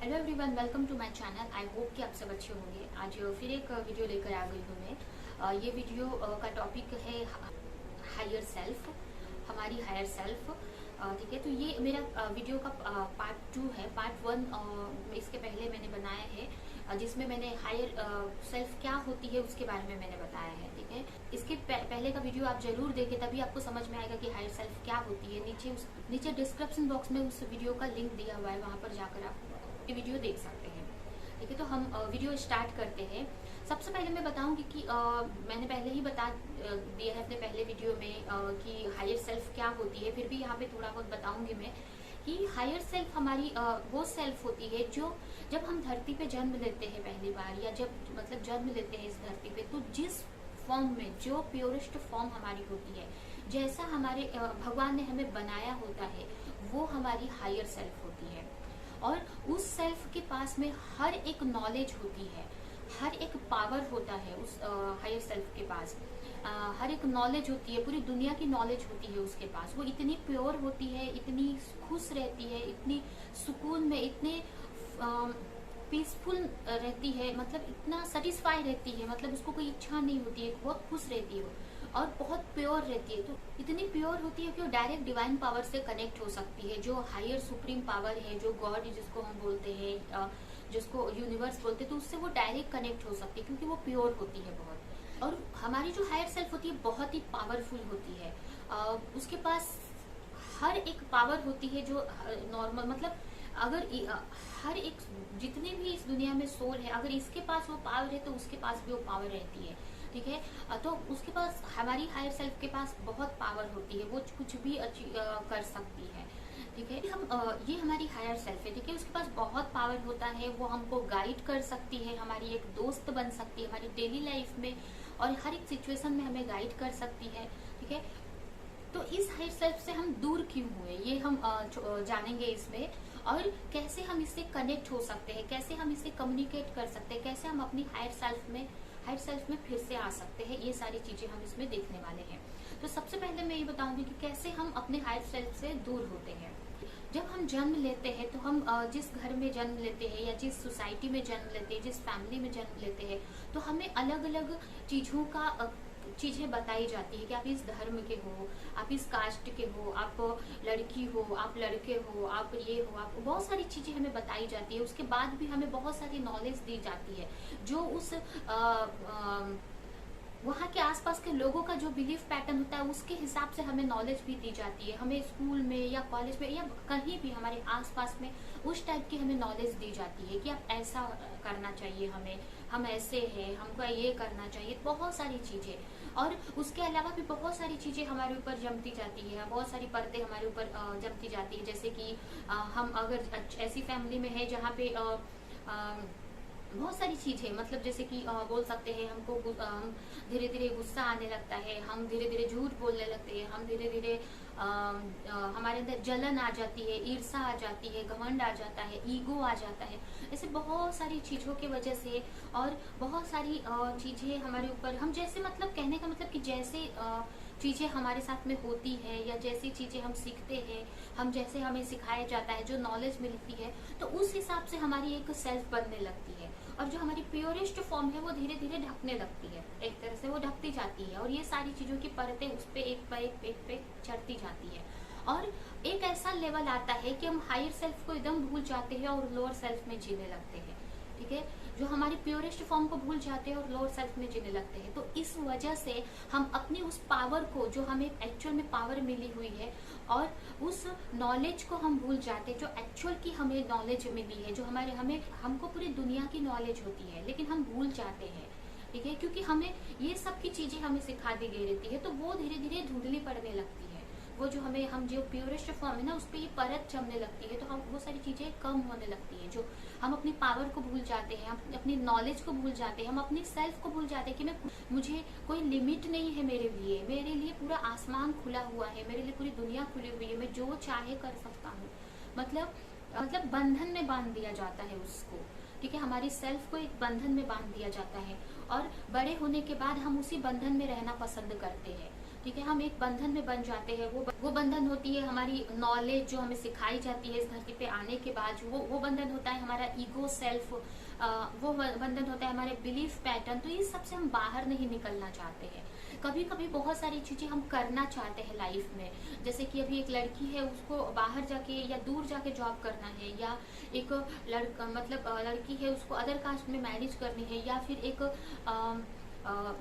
Hello everyone, welcome to my channel. I hope कि आप सब अच्छे होंगे। आज फिर एक वीडियो लेकर आ गई हूँ मैं। ये वीडियो का टॉपिक है हायर सेल्फ, हमारी हायर सेल्फ। ठीक है, तो ये मेरा वीडियो का पार्ट 2 है। पार्ट 1 इसके पहले मैंने बनाया है, जिसमें मैंने हायर सेल्फ क्या होती है उसके बारे में मैंने बताया है। ठीक है, इसके पहले का वीडियो आप जरूर देखें, तभी आपको समझ में आएगा कि हायर सेल्फ क्या होती है। नीचे डिस्क्रिप्शन बॉक्स में उस वीडियो का लिंक दिया हुआ है, वहां पर जाकर आप ये वीडियो देख सकते हैं। ठीक है, तो हम वीडियो स्टार्ट करते हैं। सबसे पहले मैं बताऊंगी कि मैंने पहले ही बता दिया है अपने पहले वीडियो में कि हायर सेल्फ क्या होती है। फिर भी यहाँ पे थोड़ा बहुत बताऊंगी मैं कि हायर सेल्फ हमारी वो सेल्फ होती है जो जब हम धरती पे जन्म लेते हैं पहली बार, या जब मतलब जन्म लेते हैं इस धरती पे, तो जिस फॉर्म में, जो प्योरेस्ट फॉर्म हमारी होती है, जैसा हमारे भगवान ने हमें बनाया होता है, वो हमारी हायर सेल्फ होती है। और उस सेल्फ के पास में हर एक नॉलेज होती है, हर एक पावर होता है उस हायर सेल्फ के पास। हर एक नॉलेज होती है, पूरी दुनिया की नॉलेज होती है उसके पास। वो इतनी प्योर होती है, इतनी खुश रहती है, इतनी सुकून में, इतने पीसफुल रहती है, मतलब इतना सेटिस्फाई रहती है, मतलब उसको कोई इच्छा नहीं होती है, बहुत खुश रहती है और बहुत प्योर रहती है। तो इतनी प्योर होती है कि वो डायरेक्ट डिवाइन पावर से कनेक्ट हो सकती है। जो हायर सुप्रीम पावर है, जो गॉड जिसको हम बोलते हैं, जिसको यूनिवर्स बोलते हैं, तो उससे वो डायरेक्ट कनेक्ट हो सकती है, क्योंकि वो प्योर होती है बहुत। और हमारी जो हायर सेल्फ होती है बहुत ही पावरफुल होती है। उसके पास हर एक पावर होती है जो नॉर्मल, मतलब अगर हर एक, जितने भी इस दुनिया में सोल है, अगर इसके पास वो पावर है तो उसके पास भी वो पावर रहती है। ठीक है, तो उसके पास, हमारी हायर सेल्फ के पास बहुत पावर होती है, वो कुछ भी कर सकती है। ठीक है, ये हमारी हायर सेल्फ है। ठीक है, उसके पास बहुत पावर होता है, वो हमको गाइड कर सकती है, हमारी एक दोस्त बन सकती है हमारी डेली लाइफ में, और हर एक सिचुएशन में हमें गाइड कर सकती है। ठीक है, तो इस हायर सेल्फ से हम दूर क्यों हुए, ये हम जानेंगे इसमें, और कैसे हम इससे कनेक्ट हो सकते हैं, कैसे हम इससे कम्युनिकेट कर सकते हैं, कैसे हम अपनी हायर सेल्फ में फिर से आ सकते हैं। ये सारी चीजें हम इसमें देखने वाले हैं। तो सबसे पहले मैं ये बताऊंगी कि कैसे हम अपने हायर सेल्फ से दूर होते हैं। जब हम जन्म लेते हैं, तो हम जिस घर में जन्म लेते हैं, या जिस सोसाइटी में जन्म लेते हैं, जिस फैमिली में जन्म लेते हैं, तो हमें अलग अलग चीजें बताई जाती है कि आप इस धर्म के हो, आप इस कास्ट के हो, आप लड़की हो, आप लड़के हो, आप ये हो, आप, बहुत सारी चीजें हमें बताई जाती है। उसके बाद भी हमें बहुत सारी नॉलेज दी जाती है, जो उस वहाँ के आसपास के लोगों का जो बिलीफ पैटर्न होता है उसके हिसाब से हमें नॉलेज भी दी जाती है। हमें स्कूल में या कॉलेज में या कहीं भी हमारे आसपास में उस टाइप की हमें नॉलेज दी जाती है कि आप ऐसा करना चाहिए, हम ऐसे हैं, हमको ये करना चाहिए, बहुत सारी चीजें। और उसके अलावा भी बहुत सारी चीजें हमारे ऊपर जमती जाती है, बहुत सारी परतें हमारे ऊपर जमती जाती है। जैसे कि हम अगर ऐसी फैमिली में है जहाँ पे बहुत सारी चीजें, मतलब जैसे कि बोल सकते हैं, हम धीरे धीरे गुस्सा आने लगता है, हम धीरे धीरे झूठ बोलने लगते हैं, हम धीरे धीरे हमारे अंदर जलन आ जाती है, ईर्ष्या आ जाती है, घमंड आ जाता है, ईगो आ जाता है। ऐसे बहुत सारी चीजों की वजह से, और बहुत सारी चीजें हमारे ऊपर, हम जैसे, मतलब कहने का मतलब कि जैसे चीजें हमारे साथ में होती है, या जैसी चीजें हम सीखते हैं, हम जैसे हमें सिखाया जाता है, जो नॉलेज मिलती है, तो उस हिसाब से हमारी एक सेल्फ बनने लगती है। और जो हमारी प्योरेस्ट फॉर्म है वो धीरे धीरे ढकने लगती है, एक तरह से वो ढकती जाती है, और ये सारी चीजों की परतें उस पे एक पे चढ़ती जाती है। और एक ऐसा लेवल आता है कि हम हायर सेल्फ को एकदम भूल जाते हैं और लोअर सेल्फ में जीने लगते हैं। ठीक है, जो हमारी प्योरेस्ट फॉर्म को भूल जाते हैं और लोअर सेल्फ में जीने लगते हैं। तो इस वजह से हम अपनी उस पावर को, जो हमें एक्चुअल में पावर मिली हुई है, और उस नॉलेज को हम भूल जाते हैं, जो एक्चुअल की हमें नॉलेज मिली है, जो हमको पूरी दुनिया की नॉलेज होती है, लेकिन हम भूल जाते हैं। ठीक है, क्योंकि हमें ये सब की चीजें हमें सिखा दी गई रहती है, तो वो धीरे धीरे धुंधली पड़ने लगती है। वो जो हम जो प्योरेस्ट फॉर्म है ना, उस पर ये परत जमने लगती है, तो हम वो सारी चीजें कम होने लगती है। जो हम अपनी पावर को भूल जाते हैं, हम अपनी नॉलेज को भूल जाते हैं, हम अपनी सेल्फ को भूल जाते हैं कि मुझे कोई लिमिट नहीं है, मेरे लिए पूरा आसमान खुला हुआ है, मेरे लिए पूरी दुनिया खुली हुई है, मैं जो चाहे कर सकता हूँ। मतलब बंधन में बांध दिया जाता है उसको। ठीक है, हमारी सेल्फ को एक बंधन में बांध दिया जाता है, और बड़े होने के बाद हम उसी बंधन में रहना पसंद करते हैं। ठीक है, हम एक बंधन में बन जाते हैं। वो बंधन होती है हमारी नॉलेज जो हमें सिखाई जाती है इस धरती पे आने के बाद। वो बंधन होता है हमारा ईगो सेल्फ, वो बंधन होता है हमारे बिलीफ पैटर्न। तो ये सबसे हम बाहर नहीं निकलना चाहते हैं। कभी कभी बहुत सारी चीजें हम करना चाहते हैं लाइफ में, जैसे कि अभी एक लड़की है, उसको बाहर जाके या दूर जाके जॉब करना है, या एक लड़की है, उसको अदर कास्ट में मैरिज करनी है, या फिर एक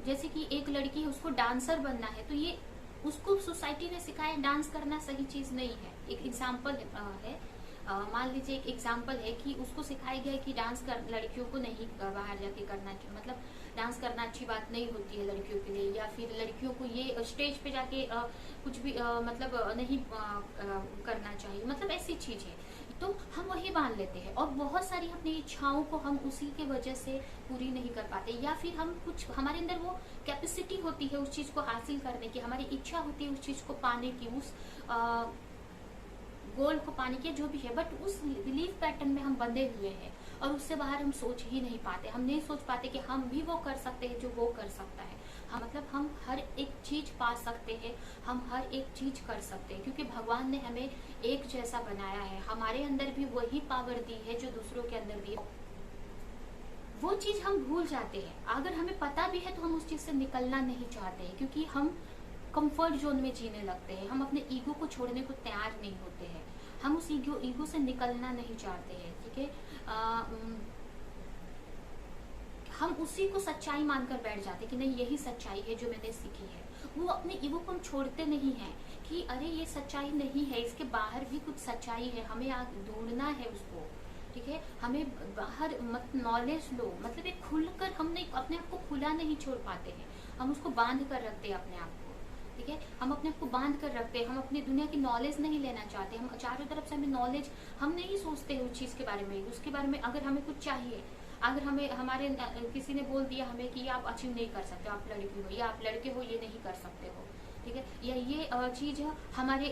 जैसे कि एक लड़की है, उसको डांसर बनना है। तो ये उसको सोसाइटी ने सिखाया डांस करना सही चीज नहीं है। एक एग्जाम्पल है, मान लीजिए एक एग्जाम्पल है कि उसको सिखाया गया है कि लड़कियों को नहीं बाहर जाके करना चाहिए, मतलब डांस करना अच्छी बात नहीं होती है लड़कियों के लिए, या फिर लड़कियों को ये स्टेज पे जाके कुछ भी नहीं करना चाहिए, मतलब ऐसी चीज है। तो हम वही मान लेते हैं और बहुत सारी अपनी इच्छाओं को हम उसी के वजह से पूरी नहीं कर पाते, या फिर हम कुछ हमारे अंदर वो कैपेसिटी होती है उस चीज को हासिल करने की, हमारी इच्छा होती है उस चीज को पाने की, उस गोल को पाने की, जो भी है, बट उस बिलीफ पैटर्न में हम बंधे हुए हैं और उससे बाहर हम सोच ही नहीं पाते। हम नहीं सोच पाते कि हम भी वो कर सकते हैं जो वो कर सकता है। हम हर एक चीज पा सकते हैं, हम हर एक चीज कर सकते हैं, क्योंकि भगवान ने हमें एक जैसा बनाया है। हमारे अंदर भी वही पावर दी है जो दूसरों के अंदर दी है। वो चीज हम भूल जाते हैं। अगर हमें पता भी है तो हम उस चीज से निकलना नहीं चाहते हैं, क्योंकि हम कंफर्ट जोन में जीने लगते हैं। हम अपने ईगो को छोड़ने को तैयार नहीं होते हैं। हम उस ईगो से निकलना नहीं चाहते हैं। ठीक है, हम उसी को सच्चाई मानकर बैठ जाते कि नहीं यही सच्चाई है जो मैंने सीखी है। वो अपने ईगो को हम छोड़ते नहीं है कि अरे ये सच्चाई नहीं है, इसके बाहर भी कुछ सच्चाई है, हमें ढूंढना है उसको। ठीक है, हमें बाहर नॉलेज लो, मतलब एक खुलकर हम नहीं अपने आप को खुला नहीं छोड़ पाते हैं, हम उसको बांध कर रखते हैं अपने आप को। ठीक है, हम अपने आप को बांध कर रखते हैं, हम अपनी दुनिया की नॉलेज नहीं लेना चाहते। हम चारों तरफ से हमें नॉलेज, हम नहीं सोचते हैं उस चीज के बारे में, उसके बारे में। अगर हमें कुछ चाहिए, अगर हमें हमारे किसी ने बोल दिया हमें कि आप अचीव नहीं कर सकते, आप लड़की हो या आप लड़के हो, ये नहीं कर सकते हो, ठीक है, या ये चीज हमारे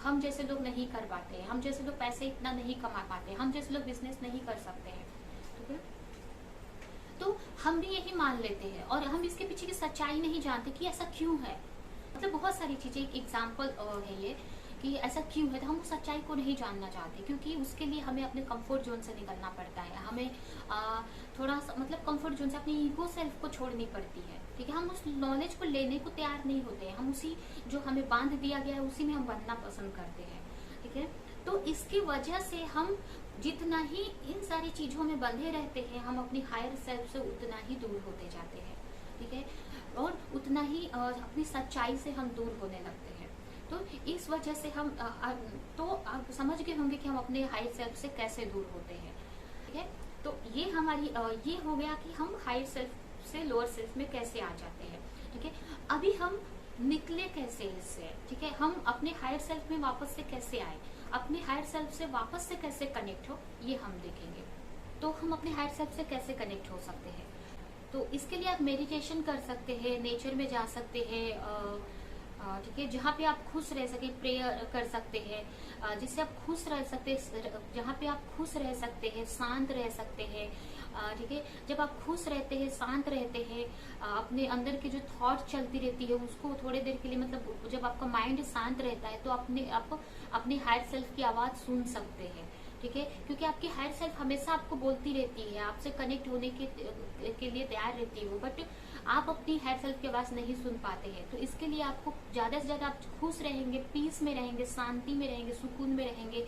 हम जैसे लोग नहीं कर पाते हैं, हम जैसे लोग पैसे इतना नहीं कमा पाते, हम जैसे लोग बिजनेस नहीं कर सकते हैं। ठीक है, तो हम भी यही मान लेते हैं और हम इसके पीछे की सच्चाई नहीं जानते कि ऐसा क्यों है। मतलब बहुत सारी चीजें, एक एग्जाम्पल है ये कि ऐसा क्यों है, तो हम उस सच्चाई को नहीं जानना चाहते, क्योंकि उसके लिए हमें अपने कंफर्ट जोन से निकलना पड़ता है। हमें थोड़ा सा कंफर्ट जोन से अपनी ईगो सेल्फ को छोड़नी पड़ती है। ठीक है, हम उस नॉलेज को लेने को तैयार नहीं होते हैं। हम उसी जो हमें बांध दिया गया है उसी में हम बनना पसंद करते हैं। ठीक है, तो इसकी वजह से हम जितना ही इन सारी चीजों में बंधे रहते हैं, हम अपनी हायर सेल्फ से उतना ही दूर होते जाते हैं। ठीक है, और उतना ही अपनी सच्चाई से हम दूर होने लगते हैं। तो इस वजह से हम तो आप समझ गए होंगे कि हम अपने हायर सेल्फ से कैसे दूर होते हैं। ठीक है, तो ये हमारी ये हो गया कि हम हायर सेल्फ से लोअर सेल्फ में कैसे आ जाते हैं। ठीक है, अभी हम निकले कैसे इससे। ठीक है, हम अपने हायर सेल्फ में वापस से कैसे आए, अपने हायर सेल्फ से वापस से कैसे कनेक्ट हो, ये हम देखेंगे। तो हम अपने हायर सेल्फ से कैसे कनेक्ट हो सकते हैं, तो इसके लिए आप मेडिटेशन कर सकते हैं, नेचर में जा सकते हैं। ठीक है, जहाँ पे आप खुश रह सके, प्रेयर कर सकते हैं जिससे आप खुश रह सकते, जहाँ पे आप खुश रह सकते हैं, शांत रह सकते हैं। ठीक है, जब आप खुश रहते हैं, शांत रहते हैं, अपने अंदर की जो थॉट चलती रहती है उसको थोड़ी देर के लिए, मतलब जब आपका माइंड शांत रहता है तो आप अपने हायर सेल्फ की आवाज सुन सकते हैं। ठीक है, क्योंकि आपकी हायर सेल्फ हमेशा आपको बोलती रहती है, आपसे कनेक्ट होने के लिए तैयार रहती है वो, बट आप अपनी हायर सेल्फ की आवाज नहीं सुन पाते हैं। तो इसके लिए आपको ज्यादा से ज्यादा आप खुश रहेंगे, पीस में रहेंगे, शांति में रहेंगे, सुकून में रहेंगे,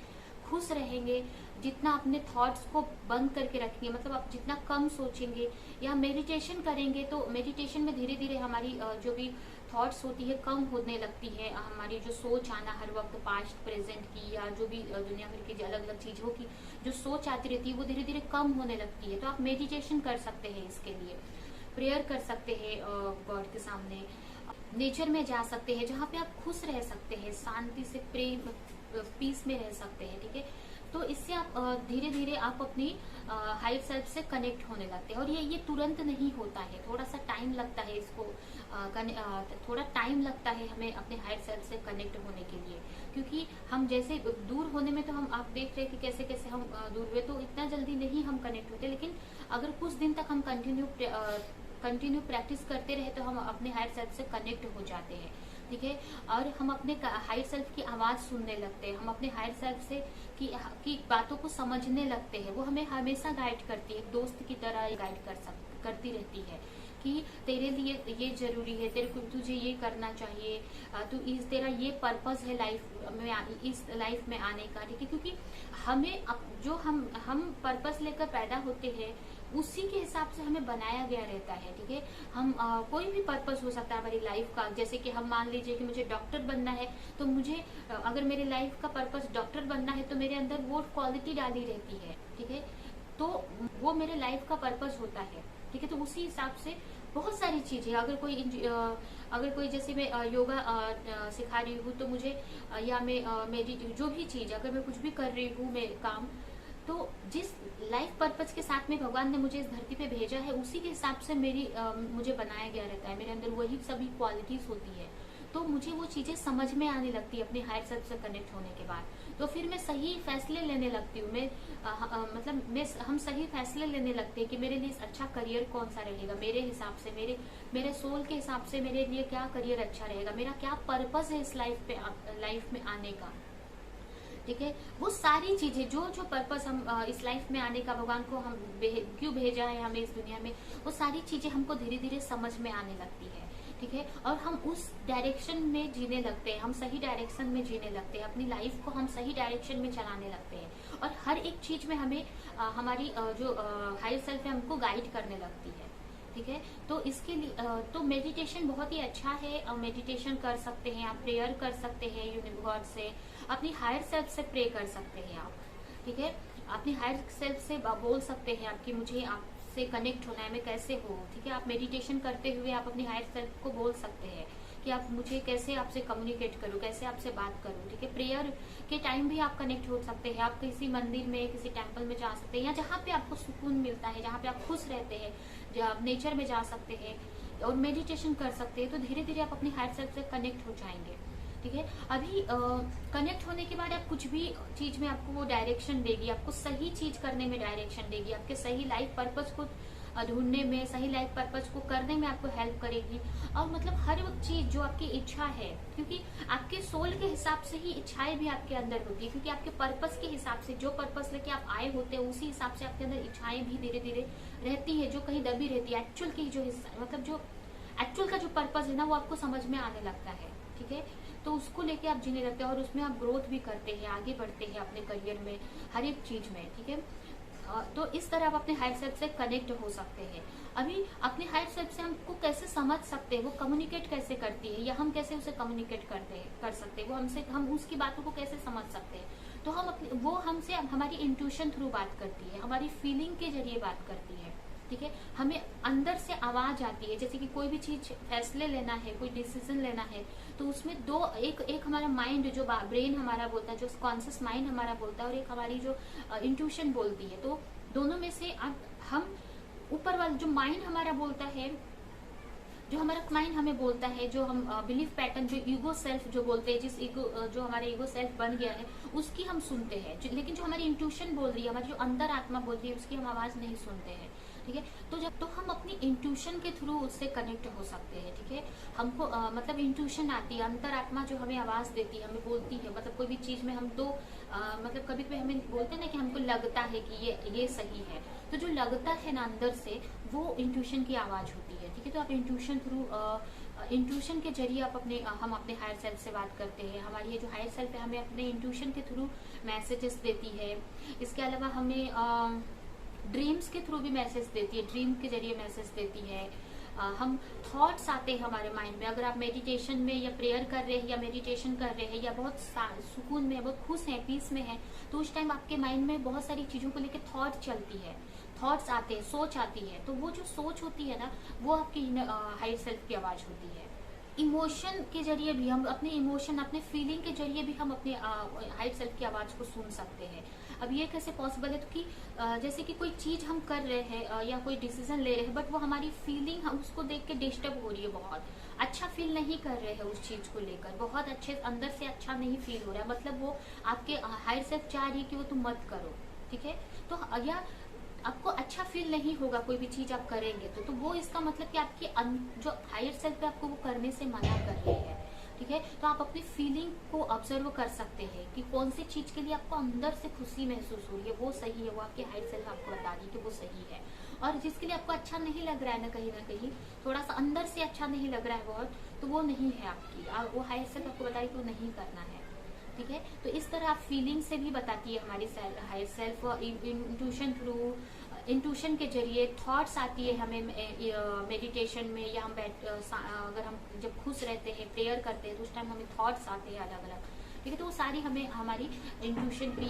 खुश रहेंगे, जितना अपने थॉट्स को बंद करके रखेंगे, मतलब आप जितना कम सोचेंगे या मेडिटेशन करेंगे, तो मेडिटेशन में धीरे धीरे हमारी जो भी थॉट्स होती है कम होने लगती है। हमारी जो सोच आना हर वक्त पास्ट प्रेजेंट की या जो भी दुनिया भर की अलग अलग चीजों की जो सोच आती रहती है वो धीरे धीरे कम होने लगती है। तो आप मेडिटेशन कर सकते हैं, इसके लिए प्रेयर कर सकते हैं गॉड के सामने, नेचर में जा सकते हैं जहाँ पे आप खुश रह सकते हैं, शांति से प्रेम पीस में रह सकते हैं। ठीक है, तो इससे आप धीरे धीरे आप अपनी हायर सेल्फ से कनेक्ट होने लगते हैं। और ये तुरंत नहीं होता है, थोड़ा सा टाइम लगता है इसको, थोड़ा टाइम लगता है हमें अपने हायर सेल्फ से कनेक्ट होने के लिए, क्योंकि हम जैसे दूर होने में तो हम आप देख रहे हैं कि कैसे कैसे हम दूर हुए, तो इतना जल्दी नहीं हम कनेक्ट होते। लेकिन अगर कुछ दिन तक हम कंटिन्यू प्रैक्टिस करते रहे तो हम अपने हायर सेल्फ से कनेक्ट हो जाते हैं। ठीक है। और हम अपने हायर सेल्फ की आवाज सुनने लगते हैं, हम अपने हायर सेल्फ से की बातों को समझने लगते हैं। वो हमें हमेशा गाइड करती है, एक दोस्त की तरह गाइड करती रहती है कि तेरे लिए ये जरूरी है, तेरे को तुझे ये करना चाहिए, तू तेरा ये पर्पस है लाइफ में, इस लाइफ में आने का, ठीक है। क्योंकि हमें जो हम पर्पस लेकर पैदा होते हैं उसी के हिसाब से हमें बनाया गया रहता है, ठीक है। हम कोई भी पर्पस हो सकता है हमारी लाइफ का, जैसे कि हम मान लीजिए कि मुझे डॉक्टर बनना है, तो मुझे अगर मेरे लाइफ का पर्पस डॉक्टर बनना है तो मेरे अंदर वो क्वालिटी डाली रहती है, ठीक है। तो वो मेरे लाइफ का पर्पस होता है, ठीक है। तो उसी हिसाब से बहुत सारी चीजें, अगर कोई जैसे मैं योगा सिखा रही हूँ तो मुझे या मैं जो भी चीज, अगर मैं कुछ भी कर रही हूँ मैं काम, तो जिस लाइफ पर्पस के साथ में भगवान ने मुझे इस धरती पे भेजा है उसी के हिसाब से मुझे बनाया गया रहता है, मेरे अंदर वही सभी क्वालिटीज होती है। तो मुझे वो चीजें समझ में आने लगती है अपने हायर सेल्फ से कनेक्ट होने के बाद। तो फिर मैं सही फैसले लेने लगती हूँ, हम सही फैसले लेने लगते हैं कि मेरे लिए अच्छा करियर कौन सा रहेगा, मेरे हिसाब से, मेरे सोल के हिसाब से मेरे लिए क्या करियर अच्छा रहेगा, मेरा क्या पर्पस है इस लाइफ में आने का, ठीक है। वो सारी चीजें जो पर्पस हम इस लाइफ में आने का भगवान को हम क्यों भेजा है हमें इस दुनिया में, वो सारी चीजें हमको धीरे धीरे समझ में आने लगती है, ठीक है। और हम उस डायरेक्शन में जीने लगते हैं, हम सही डायरेक्शन में जीने लगते हैं, अपनी लाइफ को हम सही डायरेक्शन में चलाने लगते हैं। और हर एक चीज में हमें हमारी जो हायर सेल्फ है हमको गाइड करने लगती है, ठीक है। तो इसके लिए तो मेडिटेशन बहुत ही अच्छा है, मेडिटेशन कर सकते हैं आप, प्रेयर कर सकते हैं यूनिवर्स से, अपनी हायर सेल्फ से प्रे कर सकते हैं आप, ठीक है। अपनी हायर सेल्फ से बोल सकते हैं आप कि मुझे आपसे कनेक्ट होना है, मैं कैसे हो, ठीक है। आप मेडिटेशन करते हुए आप अपनी हायर सेल्फ को बोल सकते हैं कि आप मुझे कैसे आपसे कम्युनिकेट करूं, कैसे आपसे बात करूं, ठीक है। प्रेयर के टाइम भी आप कनेक्ट हो सकते हैं, आप किसी मंदिर में, किसी टेम्पल में जा सकते हैं, या जहाँ पे आपको सुकून मिलता है, जहाँ पे आप खुश रहते हैं, जब नेचर में जा सकते हैं और मेडिटेशन कर सकते हैं। तो धीरे धीरे आप अपनी हायर सेल्फ से कनेक्ट हो जाएंगे, ठीक है। अभी कनेक्ट होने के बाद आप कुछ भी चीज में आपको वो डायरेक्शन देगी, आपको सही चीज करने में डायरेक्शन देगी, आपके सही लाइफ पर्पस को ढूंढने में, सही लाइफ पर्पस को करने में आपको हेल्प करेगी। और मतलब हर वो चीज जो आपकी इच्छा है, क्योंकि आपके सोल के हिसाब से ही इच्छाएं भी आपके अंदर होती है, क्योंकि आपके पर्पस के हिसाब से, जो पर्पस लेके आप आए होते हैं उसी हिसाब से आपके अंदर इच्छाएं भी धीरे धीरे रहती है, जो कहीं दबी रहती है। एक्चुअल की जो मतलब जो एक्चुअल का जो पर्पस है ना, वो आपको समझ में आने लगता है, ठीक है। तो उसको लेके आप जीने लगते हैं और उसमें आप ग्रोथ भी करते हैं, आगे बढ़ते हैं अपने करियर में, हर एक चीज में, ठीक है। तो इस तरह आप अपने हायर सेल्फ से कनेक्ट हो सकते हैं। अभी अपने हायर सेल्फ से हमको कैसे समझ सकते हैं, वो कम्युनिकेट कैसे करती है, या हम कैसे उसे कम्युनिकेट कर सकते हैं, वो हम उसकी बातों को कैसे समझ सकते हैं। तो वो हमसे हमारी इंट्यूशन थ्रू बात करती है, हमारी फीलिंग के जरिए बात करती है, ठीक है। हमें अंदर से आवाज आती है, जैसे कि कोई भी चीज फैसले लेना है, कोई डिसीजन लेना है, तो उसमें एक हमारा माइंड, जो ब्रेन हमारा बोलता है, जो कॉन्शियस माइंड हमारा बोलता है, और एक हमारी जो इंट्यूशन बोलती है। तो दोनों में से हम ऊपर वाला जो माइंड हमारा बोलता है, जो हमारा माइंड हमें बोलता है, जो हम बिलीफ पैटर्न, जो ईगो सेल्फ जो बोलते हैं, जो हमारे ईगो सेल्फ बन गया है, उसकी हम सुनते हैं। लेकिन जो हमारी इंट्यूशन बोल रही है, हमारी जो अंदर आत्मा बोल रही है, उसकी हम आवाज नहीं सुनते हैं, ठीक है। तो हम अपनी इंट्यूशन के थ्रू उससे कनेक्ट हो सकते हैं, ठीक है। हमको मतलब इंट्यूशन आती है, अंतरात्मा जो हमें आवाज देती है, हमें बोलती है, मतलब कोई भी चीज में हम मतलब कभी कभी हमें बोलते हैं ना कि हमको लगता है कि ये सही है, तो जो लगता है ना अंदर से, वो इंट्यूशन की आवाज होती है, ठीक है। तो आप इंट्यूशन के जरिए हम अपने हायर सेल्फ से बात करते हैं। हमारी ये जो हायर सेल्फ है हमें अपने इंट्यूशन के थ्रू मैसेजेस देती है। इसके अलावा हमें ड्रीम्स के थ्रू भी मैसेज देती है, ड्रीम के जरिए मैसेज देती है। हम थॉट्स आते हैं हमारे माइंड में, अगर आप मेडिटेशन में या प्रेयर कर रहे हैं, या मेडिटेशन कर रहे हैं, या बहुत सुकून में, बहुत खुश हैं, पीस में हैं, तो उस टाइम आपके माइंड में बहुत सारी चीजों को लेकर थॉट चलती है, थॉट्स आते हैं, सोच आती है। तो वो जो सोच होती है ना, वो आपकी हायर सेल्फ की आवाज होती है। इमोशन के जरिए भी हम अपने इमोशन, अपने फीलिंग के जरिए भी हम अपने हायर सेल्फ की आवाज को सुन सकते हैं। अब ये कैसे पॉसिबल है, तो कि जैसे कि कोई चीज हम कर रहे हैं या कोई डिसीजन ले रहे हैं, बट वो हमारी फीलिंग, हम उसको देख के डिस्टर्ब हो रही है, बहुत अच्छा फील नहीं कर रहे हैं उस चीज को लेकर, बहुत अच्छे अंदर से अच्छा नहीं फील हो रहा है, मतलब वो आपके हायर सेल्फ चाह रही है कि वो तुम मत करो, ठीक है। तो या आपको अच्छा फील नहीं होगा कोई भी चीज आप करेंगे तो वो इसका मतलब कि आपकी जो हायर सेल्फ है आपको वो करने से मना कर रही है, ठीक है। तो आप अपनी फीलिंग को ऑब्जर्व कर सकते हैं कि कौन सी चीज के लिए आपको अंदर से खुशी महसूस हो रही है, वो सही है, वो आपकी हायर सेल्फ आपको बता रही है कि वो सही है। और जिसके लिए आपको अच्छा नहीं लग रहा है ना कहीं थोड़ा सा अंदर से अच्छा नहीं लग रहा है बहुत, तो वो नहीं है आपकी, वो हायर सेल्फ आपको बता रही है कि वो नहीं करना है, ठीक है। तो इस तरह आप फीलिंग से भी बताती है हमारी higher self, intuition through, intuition के जरिए थॉट्स आती है हमें मेडिटेशन में, या हम अगर हम जब खुश रहते हैं प्रेयर करते हैं तो उस टाइम हमें थॉट्स आते हैं अलग अलग, ठीक है। तो वो सारी हमें हमारी इंट्यूशन की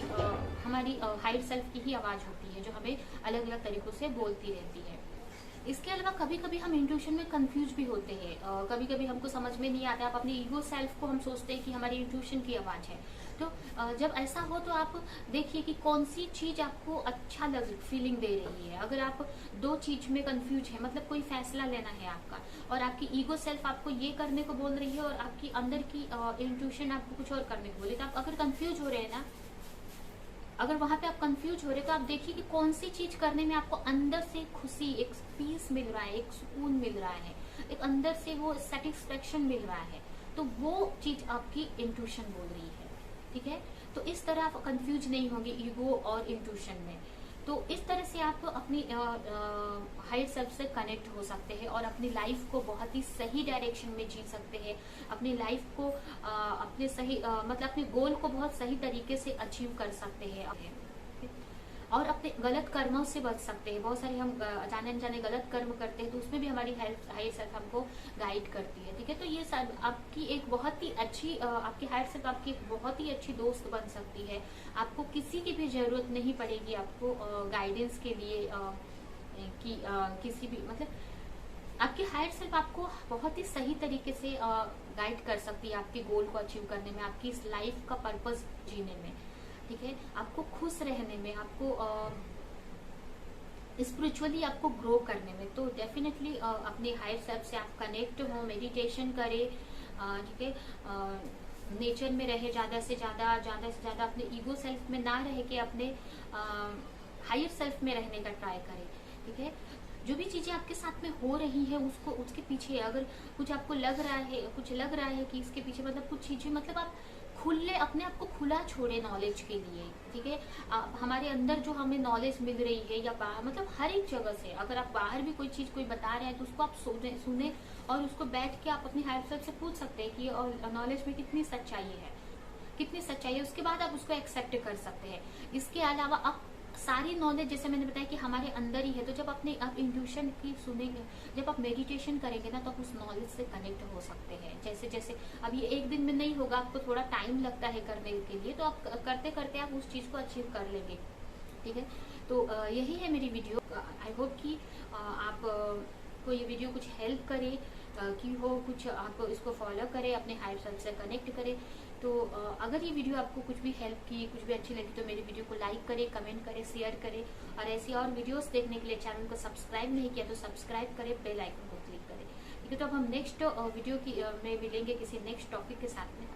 हमारी हायर सेल्फ की ही आवाज होती है जो हमें अलग अलग तरीकों से बोलती रहती है। इसके अलावा कभी कभी हम इंट्यूशन में कंफ्यूज भी होते हैं, कभी कभी हमको समझ में नहीं आता, आप अपनी ईगो सेल्फ को हम सोचते हैं कि हमारी इंट्यूशन की आवाज है। तो जब ऐसा हो तो आप देखिए कि कौन सी चीज आपको अच्छा फीलिंग दे रही है। अगर आप दो चीज में कंफ्यूज है, मतलब कोई फैसला लेना है आपका और आपकी ईगो सेल्फ आपको ये करने को बोल रही है और आपकी अंदर की इंट्यूशन आपको कुछ और करने को बोल रही है, तो आप अगर कंफ्यूज हो रहे हैं ना, अगर वहां पे आप कंफ्यूज हो रहे तो आप देखिए कि कौन सी चीज करने में आपको अंदर से खुशी, एक पीस मिल रहा है, एक सुकून मिल रहा है, एक अंदर से वो सेटिस्फेक्शन मिल रहा है, तो वो चीज आपकी इंट्यूशन बोल रही है, ठीक है। तो इस तरह आप कंफ्यूज नहीं होंगे ईगो और इंट्यूशन में। तो इस तरह से आप अपनी हायर सेल्फ से कनेक्ट हो सकते हैं और अपनी लाइफ को बहुत ही सही डायरेक्शन में जी सकते हैं, अपनी लाइफ को अपने सही मतलब अपने गोल को बहुत सही तरीके से अचीव कर सकते हैं और अपने गलत कर्मों से बच सकते हैं। बहुत सारे हम जाने अनजाने गलत कर्म करते हैं तो उसमें भी हमारी हायर सेल्फ हमको गाइड करती है, ठीक है। तो ये सब आपकी एक बहुत ही अच्छी आपकी हायर सेल्फ आपकी एक बहुत ही अच्छी दोस्त बन सकती है। आपको किसी की भी जरूरत नहीं पड़ेगी आपको गाइडेंस के लिए कि किसी भी मतलब आपकी हायर सेल्फ आपको बहुत ही सही तरीके से गाइड कर सकती है आपके गोल को अचीव करने में, आपकी इस लाइफ का पर्पस जीने में, ठीक है, आपको खुश रहने में, आपको स्पिरिचुअली आपको ग्रो करने में। तो डेफिनेटली अपने हायर सेल्फ से आप कनेक्ट हो, मेडिटेशन करें, ठीक है, नेचर में रहे, ज्यादा से ज्यादा अपने ईगो सेल्फ में ना रह के अपने हायर सेल्फ में रहने का ट्राई करें, ठीक है। जो भी चीजें आपके साथ में हो रही है उसको उसके पीछे अगर कुछ आपको लग रहा है कि इसके पीछे मतलब कुछ चीजें मतलब आप खुले अपने आप को खुला छोड़े नॉलेज के लिए, ठीक है। हमारे अंदर जो हमें नॉलेज मिल रही है या बाहर मतलब हर एक जगह से, अगर आप बाहर भी कोई चीज कोई बता रहे हैं तो उसको आप सुने और उसको बैठ के आप अपनी हायर सेल्फ से पूछ सकते हैं कि नॉलेज में कितनी सच्चाई है, उसके बाद आप उसको एक्सेप्ट कर सकते हैं। इसके अलावा आप सारी नॉलेज जैसे मैंने बताया कि हमारे अंदर ही है, तो जब आप इंट्यूशन की सुनेंगे, जब आप मेडिटेशन करेंगे ना तो आप उस नॉलेज से कनेक्ट हो सकते हैं। जैसे अब ये एक दिन में नहीं होगा, आपको थोड़ा टाइम लगता है करने के लिए, तो आप करते करते आप उस चीज को अचीव कर लेंगे, ठीक है। तो यही है मेरी वीडियो। आई होप कि आप को ये वीडियो कुछ हेल्प करे कि हो कुछ आप इसको फॉलो करें, अपने हायर सेल्फ से कनेक्ट करें। तो अगर ये वीडियो आपको कुछ भी हेल्प की, कुछ भी अच्छी लगी तो मेरी वीडियो को लाइक करें, कमेंट करें, शेयर करें और ऐसी और वीडियोस देखने के लिए चैनल को सब्सक्राइब नहीं किया तो सब्सक्राइब करें, बेल आइकन को क्लिक करें, ठीक है। तो अब हम नेक्स्ट वीडियो में मिलेंगे किसी नेक्स्ट टॉपिक के साथ में।